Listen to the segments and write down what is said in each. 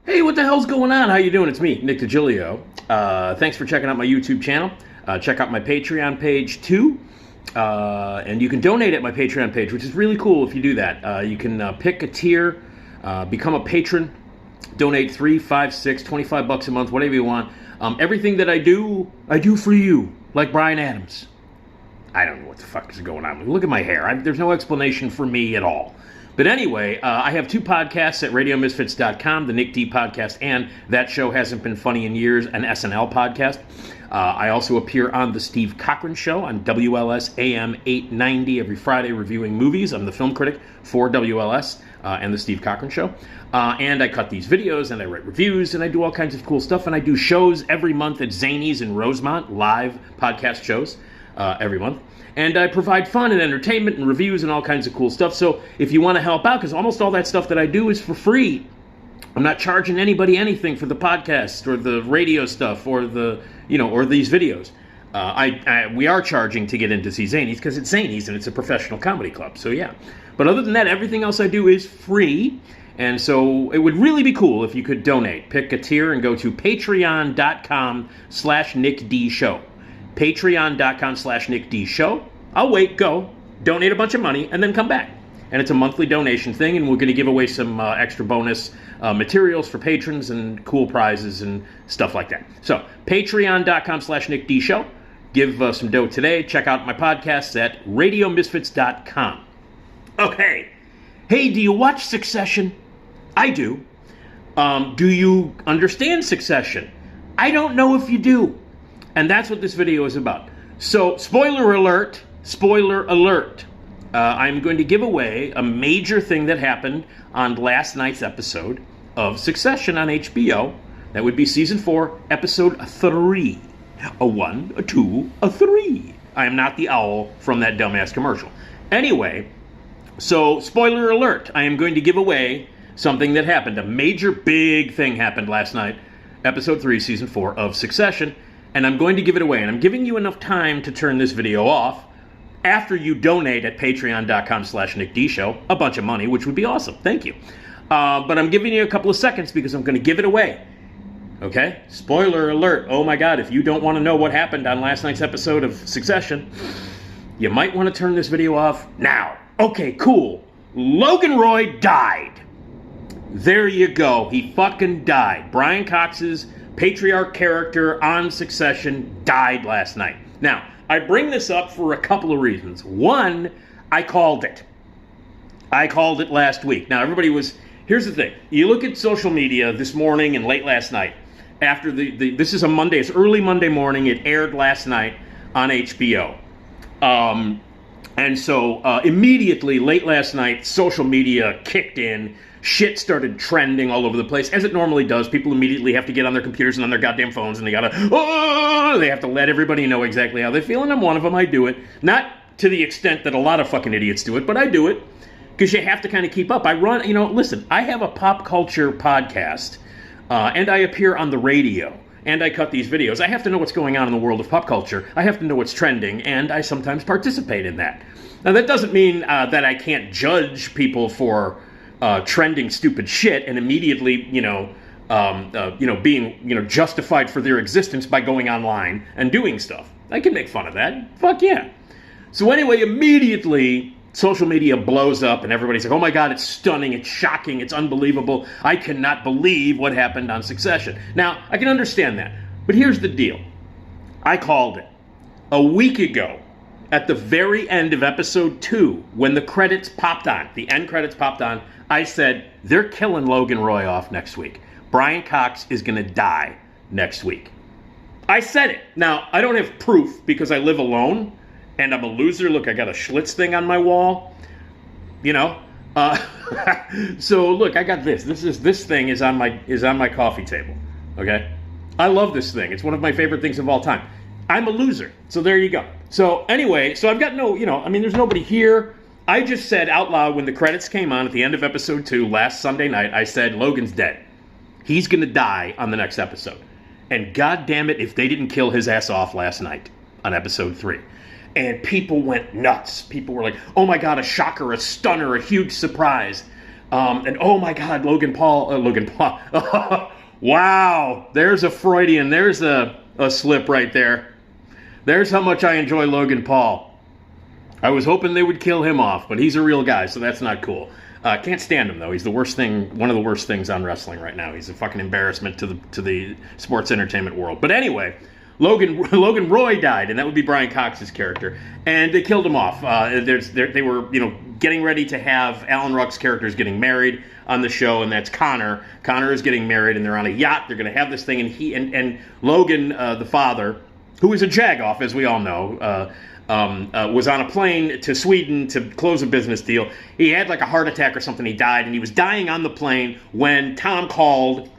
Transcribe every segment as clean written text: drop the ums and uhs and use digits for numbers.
Hey, what the hell's going on? How you doing? It's me, Nick Digilio. Thanks for checking out my YouTube channel. Check out my Patreon page too. And you can donate at my Patreon page, which is really cool if you do that. You can pick a tier, become a patron, donate $3, $5, $6, $25 a month, whatever you want. Everything that I do for you, like Bryan Adams. I don't know what the fuck is going on. Look at my hair. There's no explanation for me at all. But anyway, I have two podcasts at RadioMisfits.com, the Nick D podcast, and That Show Hasn't Been Funny in Years, an SNL podcast. I also appear on The Steve Cochran Show on WLS AM 890 every Friday reviewing movies. I'm the film critic for WLS and The Steve Cochran Show. And I cut these videos, and I write reviews, and I do all kinds of cool stuff. And I do shows every month at Zany's in Rosemont, live podcast shows every month. And I provide fun and entertainment and reviews and all kinds of cool stuff. So if you want to help out, because almost all that stuff that I do is for free. I'm not charging anybody anything for the podcast or the radio stuff or the, or these videos. We are charging to get in to see Zany's because it's Zany's and it's a professional comedy club. So yeah. But other than that, everything else I do is free. And so it would really be cool if you could donate. Pick a tier and go to patreon.com/NickDShow. Patreon.com/NickDShow. I'll wait, go, donate a bunch of money, and then come back. And it's a monthly donation thing, and we're going to give away some extra bonus materials for patrons and cool prizes and stuff like that. So, patreon.com/NickDShow. Give some dough today. Check out my podcasts at RadioMisfits.com. Okay. Hey, do you watch Succession? I do. Do you understand Succession? I don't know if you do. And that's what this video is about. So, spoiler alert, I'm going to give away a major thing that happened on last night's episode of Succession on HBO. That would be Season 4, Episode 3. A 1, a 2, a 3. I am not the owl from that dumbass commercial. Anyway, so, spoiler alert, I am going to give away something that happened. A major, big thing happened last night, Episode 3, Season 4 of Succession. And I'm going to give it away. And I'm giving you enough time to turn this video off after you donate at patreon.com/NickDShow a bunch of money, which would be awesome. Thank you. But I'm giving you a couple of seconds because I'm going to give it away. Okay? Spoiler alert. Oh my God, if you don't want to know what happened on last night's episode of Succession, you might want to turn this video off now. Okay, cool. Logan Roy died. There you go. He fucking died. Brian Cox's patriarch character on Succession died last night. Now, I bring this up for a couple of reasons. One, I called it. I called it last week. Now, here's the thing. You look at social media this morning and late last night. After this is a Monday, it's early Monday morning. It aired last night on HBO. And so immediately, late last night, social media kicked in. Shit started trending all over the place, as it normally does. People immediately have to get on their computers and on their goddamn phones, and they have to let everybody know exactly how they feel, and I'm one of them. I do it. Not to the extent that a lot of fucking idiots do it, but I do it, because you have to kind of keep up. Listen, I have a pop culture podcast, and I appear on the radio, and I cut these videos. I have to know what's going on in the world of pop culture. I have to know what's trending, and I sometimes participate in that. Now, that doesn't mean that I can't judge people for trending stupid shit and immediately, being, justified for their existence by going online and doing stuff. I can make fun of that. Fuck yeah. So anyway, immediately, social media blows up and everybody's like, oh my God, it's stunning, it's shocking, it's unbelievable. I cannot believe what happened on Succession. Now, I can understand that. But here's the deal. I called it. A week ago, at the very end of Episode 2, when the credits popped on, the end credits popped on, I said, they're killing Logan Roy off next week. Brian Cox is going to die next week. I said it. Now, I don't have proof because I live alone and I'm a loser. Look, I got a Schlitz thing on my wall. So look, I got this. This thing is on my coffee table. Okay? I love this thing. It's one of my favorite things of all time. I'm a loser. So there you go. So anyway, I've got there's nobody here. I just said out loud when the credits came on at the end of Episode 2 last Sunday night, I said, Logan's dead. He's going to die on the next episode. And God damn it if they didn't kill his ass off last night on Episode 3. And people went nuts. People were like, oh my God, a shocker, a stunner, a huge surprise. And oh my God, Logan Paul. Wow, there's a Freudian. There's a slip right there. There's how much I enjoy Logan Paul. I was hoping they would kill him off, but he's a real guy, so that's not cool. Can't stand him though. He's the worst thing, one of the worst things on wrestling right now. He's a fucking embarrassment to the sports entertainment world. But anyway, Logan Roy died, and that would be Brian Cox's character, and they killed him off. They were getting ready to have Alan Ruck's characters getting married on the show, and that's Connor. Connor is getting married, and they're on a yacht. They're going to have this thing, and he and Logan, the father, who is a jagoff, as we all know. Was on a plane to Sweden to close a business deal. He had like a heart attack or something. He died, and he was dying on the plane when Tom called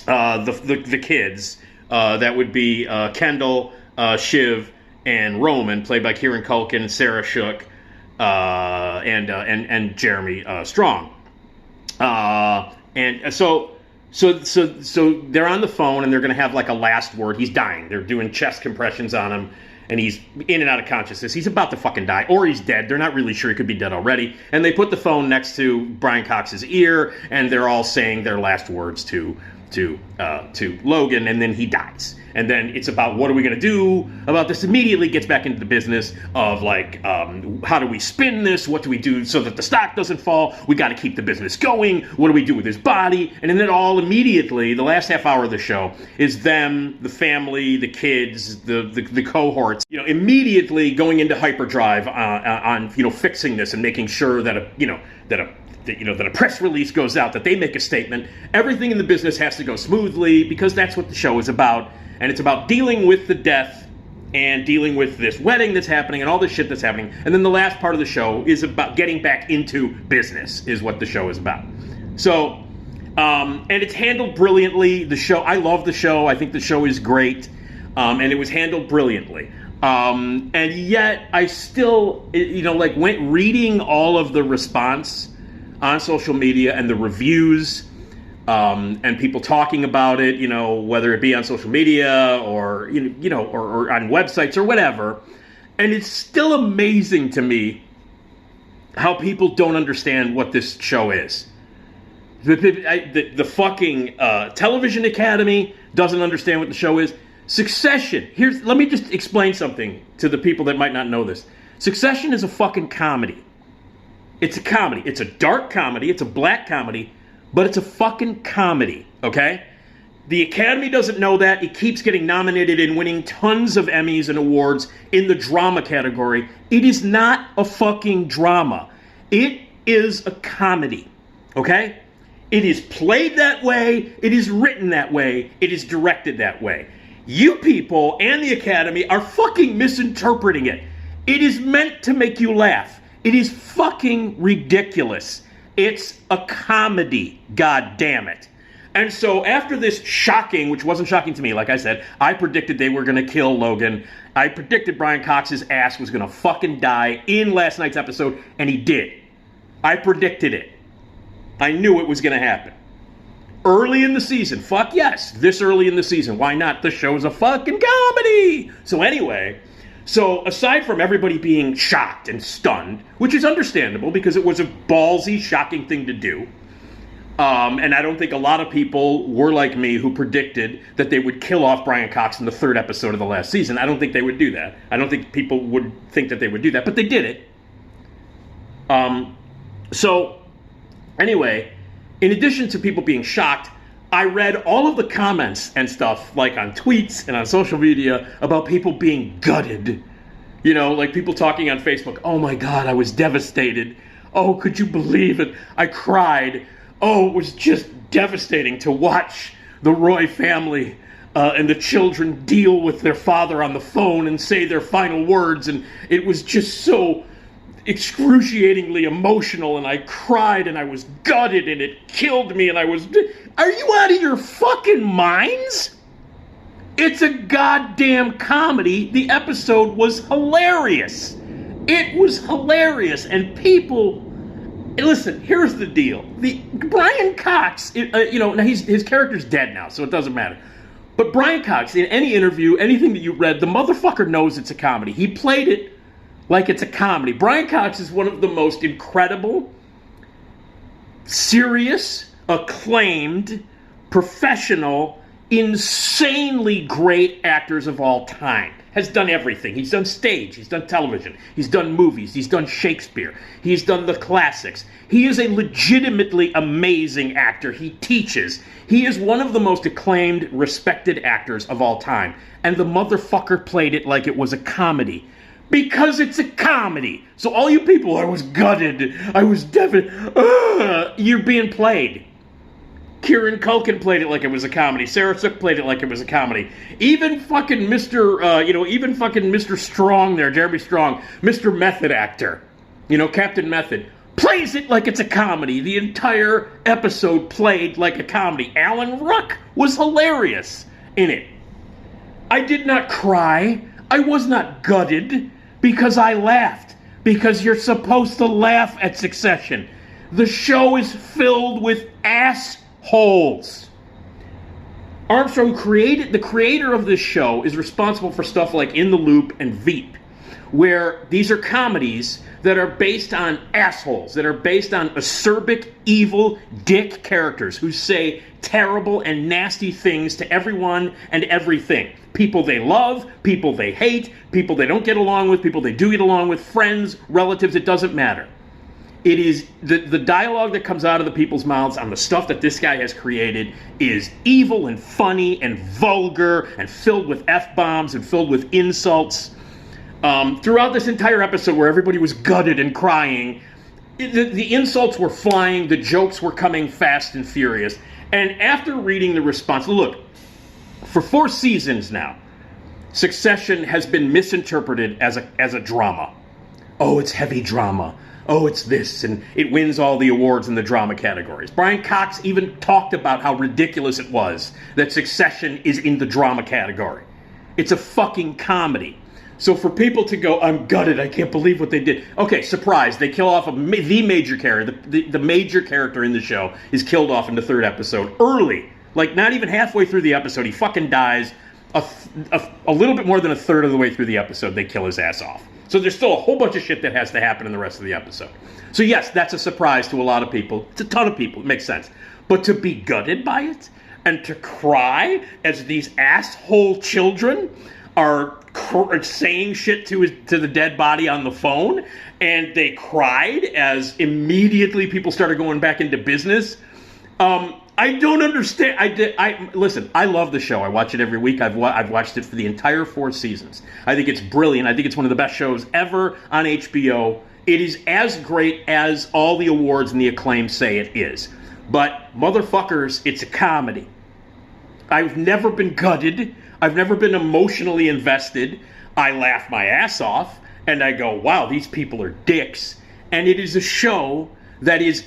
the kids. That would be Kendall, Shiv, and Roman, played by Kieran Culkin, Sarah Shook, and Jeremy Strong. And so they're on the phone, and they're going to have like a last word. He's dying. They're doing chest compressions on him. And he's in and out of consciousness. He's about to fucking die, or he's dead. They're not really sure. He could be dead already. And they put the phone next to Brian Cox's ear, and they're all saying their last words to Logan, and then he dies. And then it's about, what are we going to do about this? Immediately gets back into the business of like, how do we spin this? What do we do so that the stock doesn't fall? We got to keep the business going. What do we do with his body? And then all immediately, the last half hour of the show is them, the family, the kids, the cohorts, immediately going into hyperdrive on fixing this and making sure that a press release goes out, that they make a statement. Everything in the business has to go smoothly because that's what the show is about. And it's about dealing with the death and dealing with this wedding that's happening and all this shit that's happening. And then the last part of the show is about getting back into business, is what the show is about. So, and it's handled brilliantly. I love the show. I think the show is great. And it was handled brilliantly. And yet I still, went reading all of the response on social media and the reviews, and people talking about it, whether it be on social media or or on websites or whatever. And it's still amazing to me how people don't understand what this show is. The fucking Television Academy doesn't understand what the show is. Succession. Let me just explain something to the people that might not know this. Succession is a fucking comedy. It's a comedy. It's a dark comedy. It's a black comedy. But it's a fucking comedy, okay? The Academy doesn't know that. It keeps getting nominated and winning tons of Emmys and awards in the drama category. It is not a fucking drama. It is a comedy, okay? It is played that way. It is written that way. It is directed that way. You people and the Academy are fucking misinterpreting it. It is meant to make you laugh. It is fucking ridiculous. It's a comedy, god damn it. And so after this shocking, which wasn't shocking to me, like I said, I predicted they were going to kill Logan. I predicted Brian Cox's ass was going to fucking die in last night's episode, and he did. I predicted it. I knew it was going to happen. Early in the season, fuck yes, this early in the season, why not? The show's a fucking comedy. So anyway, aside from everybody being shocked and stunned, which is understandable because it was a ballsy, shocking thing to do, and I don't think a lot of people were like me who predicted that they would kill off Brian Cox in the 3rd episode of the last season. I don't think they would do that. I don't think people would think that they would do that, but they did it. So anyway, in addition to people being shocked, I read all of the comments and stuff, like on tweets and on social media, about people being gutted. Like people talking on Facebook, oh my God, I was devastated. Oh, could you believe it? I cried. Oh, it was just devastating to watch the Roy family and the children deal with their father on the phone and say their final words. And it was just so excruciatingly emotional, and I cried, and I was gutted, and it killed me, and are you out of your fucking minds? It's a goddamn comedy. The episode was hilarious. It was hilarious, and people, listen, here's the deal. Brian Cox, now his character's dead now, so it doesn't matter. But Brian Cox, in any interview, anything that you read, the motherfucker knows it's a comedy. He played it like it's a comedy. Brian Cox is one of the most incredible, serious, acclaimed, professional, insanely great actors of all time. Has done everything. He's done stage, he's done television, he's done movies, he's done Shakespeare, he's done the classics. He is a legitimately amazing actor. He teaches. He is one of the most acclaimed, respected actors of all time. And the motherfucker played it like it was a comedy. Because it's a comedy. So all you people, I was gutted, I was devastated, you're being played. Kieran Culkin played it like it was a comedy. Sarah Snook played it like it was a comedy. Even fucking Mr. Strong there, Jeremy Strong, Mr. Method actor, Captain Method, plays it like it's a comedy. The entire episode played like a comedy. Alan Ruck was hilarious in it. I did not cry. I was not gutted because I laughed. Because you're supposed to laugh at Succession. The show is filled with assholes. Armstrong the creator of this show is responsible for stuff like In the Loop and Veep, where these are comedies that are based on assholes, that are based on acerbic, evil, dick characters who say terrible and nasty things to everyone and everything. People they love, people they hate, people they don't get along with, people they do get along with, friends, relatives, it doesn't matter. It is the dialogue that comes out of the people's mouths on the stuff that this guy has created is evil and funny and vulgar and filled with F-bombs and filled with insults. Throughout this entire episode where everybody was gutted and crying, the insults were flying, the jokes were coming fast and furious. And after reading the response, look, for 4 seasons now, Succession has been misinterpreted as a drama. Oh, it's heavy drama. Oh, it's this, and it wins all the awards in the drama categories. Brian Cox even talked about how ridiculous it was that Succession is in the drama category. It's a fucking comedy. So for people to go, I'm gutted, I can't believe what they did. Okay, surprise, they kill off the major character. The major character in the show is killed off in the 3rd episode early. Like, not even halfway through the episode, he fucking dies. A little bit more than a third of the way through the episode, they kill his ass off. So there's still a whole bunch of shit that has to happen in the rest of the episode. So yes, that's a surprise to a lot of people. It's a ton of people, it makes sense. But to be gutted by it, and to cry as these asshole children are saying shit to the dead body on the phone, and they cried as immediately people started going back into business. I don't understand. Listen, I love the show. I watch it every week. I've watched it for the entire 4 seasons. I think it's brilliant. I think it's one of the best shows ever on HBO. It is as great as all the awards and the acclaim say it is. But, motherfuckers, it's a comedy. I've never been gutted. I've never been emotionally invested. I laugh my ass off, and I go, wow, these people are dicks. And it is a show that is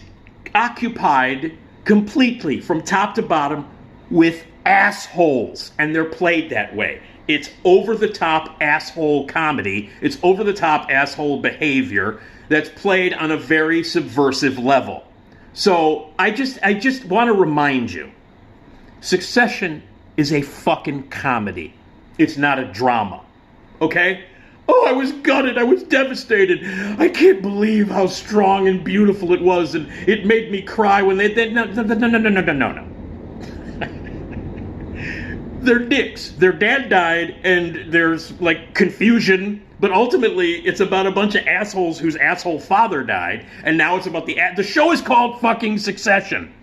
occupied completely from top to bottom with assholes, and they're played that way. It's over-the-top asshole comedy. It's over-the-top asshole behavior that's played on a very subversive level. So I just want to remind you, Succession is a fucking comedy. It's not a drama. Okay? Oh, I was gutted. I was devastated. I can't believe how strong and beautiful it was, and it made me cry when they no. They're dicks. Their dad died, and there's, like, confusion, but ultimately it's about a bunch of assholes whose asshole father died, and now it's about the show is called fucking Succession.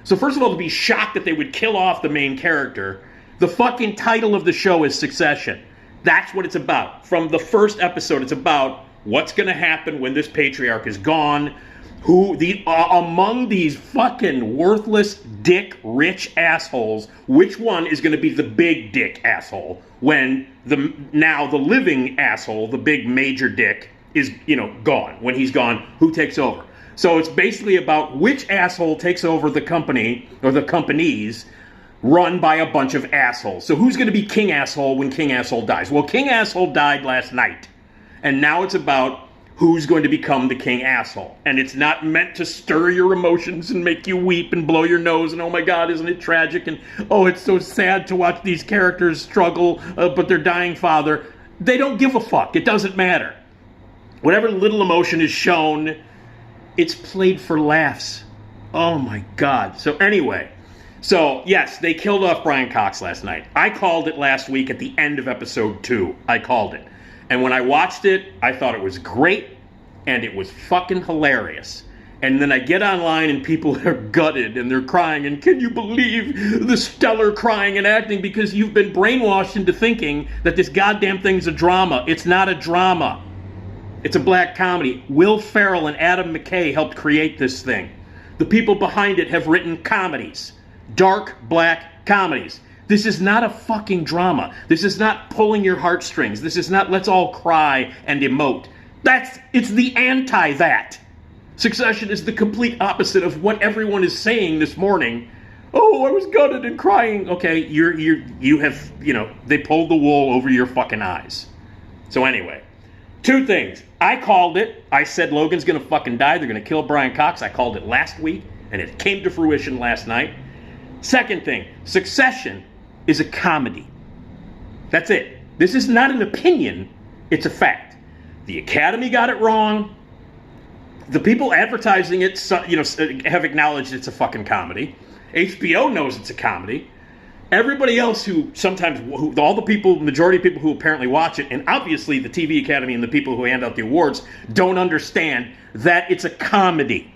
So first of all, to be shocked that they would kill off the main character, the fucking title of the show is Succession. That's what it's about. From the first episode, it's about what's going to happen when this patriarch is gone. Among these fucking worthless, dick, rich assholes, which one is going to be the big dick asshole when the living asshole, the big major dick, is, gone? When he's gone, who takes over? So it's basically about which asshole takes over the company, or the companies, run by a bunch of assholes. So who's going to be King Asshole when King Asshole dies? Well, King Asshole died last night. And now it's about who's going to become the King Asshole. And it's not meant to stir your emotions and make you weep and blow your nose and, oh my God, isn't it tragic? And, oh, it's so sad to watch these characters struggle, but their dying father. They don't give a fuck. It doesn't matter. Whatever little emotion is shown, it's played for laughs. Oh my God. So anyway, so yes, they killed off Brian Cox last night. I called it last week at the end of episode 2. I called it. And when I watched it, I thought it was great and it was fucking hilarious. And then I get online and people are gutted and they're crying. And can you believe the stellar crying and acting? Because you've been brainwashed into thinking that this goddamn thing's a drama. It's not a drama. It's a black comedy. Will Ferrell and Adam McKay helped create this thing. The people behind it have written comedies. Dark, black comedies. This is not a fucking drama. This is not pulling your heartstrings. This is not let's all cry and emote. It's the anti-that. Succession is the complete opposite of what everyone is saying this morning. Oh, I was gutted and crying. Okay, you have, they pulled the wool over your fucking eyes. So anyway, 2 things. I called it. I said Logan's gonna fucking die. They're gonna kill Brian Cox. I called it last week, and it came to fruition last night. Second thing, Succession is a comedy. That's it. This is not an opinion. It's a fact. The Academy got it wrong. The people advertising it, have acknowledged it's a fucking comedy. HBO knows it's a comedy. Everybody else all the people, majority of people who apparently watch it, and obviously the TV Academy and the people who hand out the awards, don't understand that it's a comedy.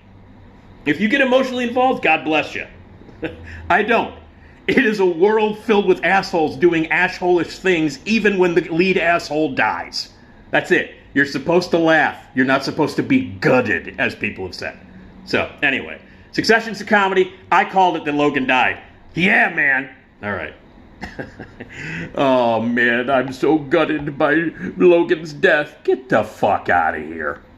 If you get emotionally involved, God bless you. I don't. It is a world filled with assholes doing assholish things even when the lead asshole dies. That's it. You're supposed to laugh. You're not supposed to be gutted, as people have said. So, anyway. Succession's a comedy. I called it that Logan died. Yeah, man. All right. Oh, man. I'm so gutted by Logan's death. Get the fuck out of here.